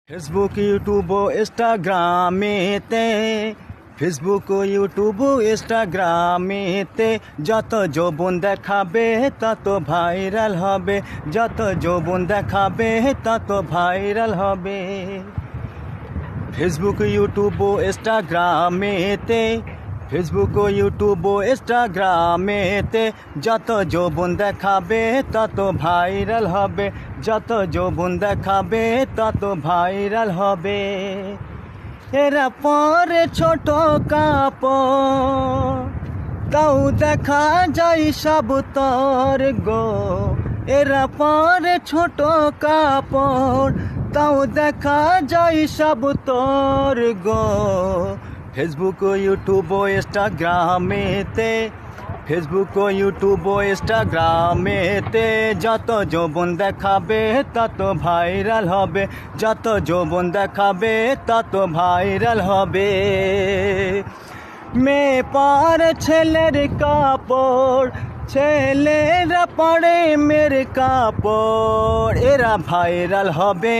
Facebook YouTube ইনস্টাগ্রামেতে যত যৌবন দেখাবে তত ভাইরাল হবে, যত যৌবন দেখাবে তত ভাইরাল হবে। ফেসবুক ইউটিউব ইনস্টাগ্রামেতে যত যৌবন দেখাবে তত ভাইরাল হবে, যত যৌবন দেখাবে তত ভাইরাল হবে। এরা পরে ছোট কাপড় তাও দেখা যায় সব তোর গো, এরা পরে ছোট কাপড় তাও দেখা যায় সব তোর গো। ফেসবুক ইউটিউব ইনস্টাগ্রামেতে যত যৌবন দেখাবে তত ভাইরাল হবে, যত যৌবন দেখাবে তত ভাইরাল হবে। মেয়ে পার ছেলের কাপড়, ছেলেরা পড়ে মেয়ের কাপড়, এরা ভাইরাল হবে।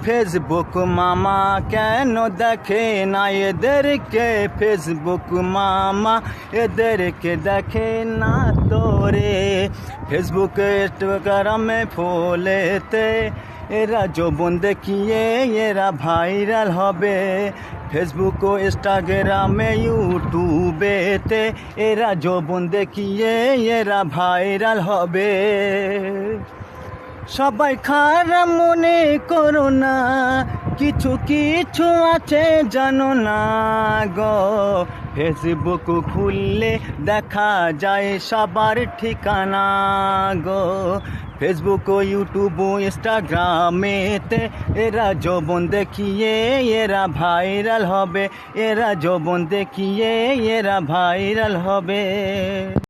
ফেসবুক মামা কেন দেখে না এদেরকে, ফেসবুক মামা এদেরকে দেখে না তোরে। ফেসবুক ইনস্টাগ্রামে ফলেতে এরা যৌবন দেখিয়ে এরা ভাইরাল হবে। ফেসবুক ইনস্টাগ্রামে ইউটিউবেতে এরা যৌবন দেখিয়ে এরা ভাইরাল হবে। সবাই খারাপ মনে করো না, কিছু কিছু আছে জানো না গো। ফেসবুক খুললে দেখা যায় সবার ঠিকানা গো। ফেসবুক ইউটিউব ইনস্টাগ্রামেতে এরা যৌবন দেখিয়ে এরা ভাইরাল হবে, এরা যৌবন দেখিয়ে এরা ভাইরাল হবে।